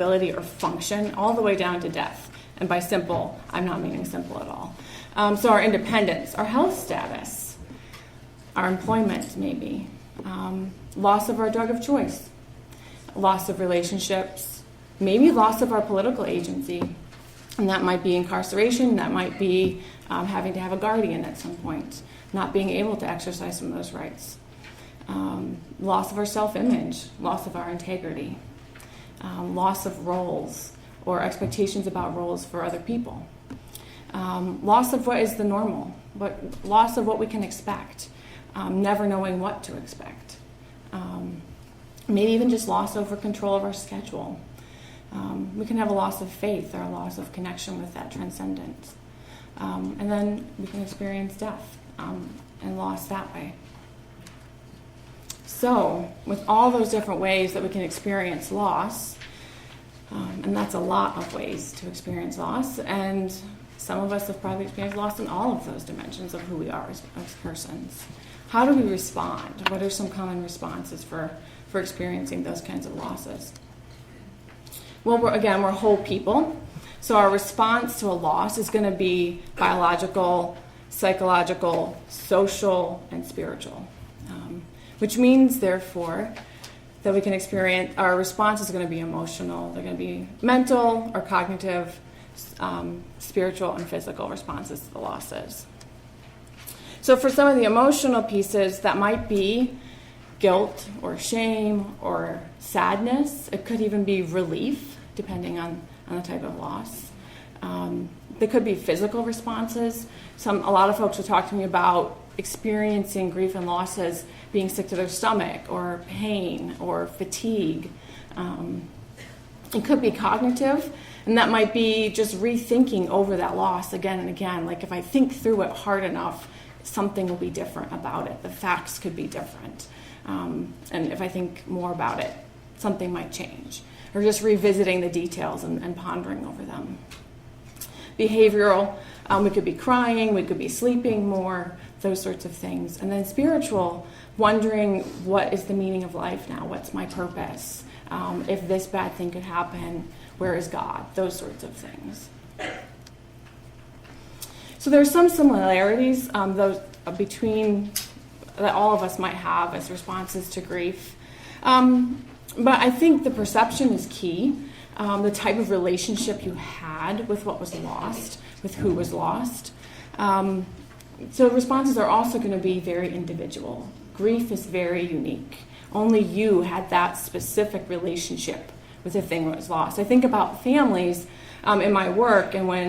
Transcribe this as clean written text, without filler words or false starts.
ability or function, all the way down to death. And by simple, I'm not meaning simple at all. So our independence, our health status, our employment maybe, loss of our drug of choice, loss of relationships, maybe loss of our political agency. And that might be incarceration, that might be having to have a guardian at some point, not being able to exercise some of those rights. Loss of our self-image, loss of our integrity, loss of roles or expectations about roles for other people, loss of what is the normal, loss of what we can expect, never knowing what to expect, maybe even just loss over control of our schedule. We can have a loss of faith or a loss of connection with that transcendence. And then we can experience death and loss that way. So, with all those different ways that we can experience loss, and that's a lot of ways to experience loss, and some of us have probably experienced loss in all of those dimensions of who we are as persons. How do we respond? What are some common responses for experiencing those kinds of losses? Well, we're whole people, so our response to a loss is going to be biological, psychological, social, and spiritual. Which means, therefore, that we can experience, our response is going to be emotional, they're going to be mental or cognitive, spiritual and physical responses to the losses. So for some of the emotional pieces, that might be guilt or shame or sadness. It could even be relief, depending on the type of loss. There could be physical responses. A lot of folks will talk to me about experiencing grief and losses, being sick to their stomach, or pain, or fatigue. It could be cognitive, and that might be just rethinking over that loss again and again. Like if I think through it hard enough, something will be different about it. The facts could be different. And if I think more about it, something might change. Or just revisiting the details and pondering over them. Behavioral, we could be crying, we could be sleeping more, those sorts of things. And then spiritual, wondering what is the meaning of life now? What's my purpose? If this bad thing could happen, where is God? Those sorts of things. So there are some similarities between that all of us might have as responses to grief. But I think the perception is key. The type of relationship you had with what was lost, with who was lost. So responses are also going to be very individual. Grief is very unique. Only you had that specific relationship with the thing that was lost. I think about families in my work, and when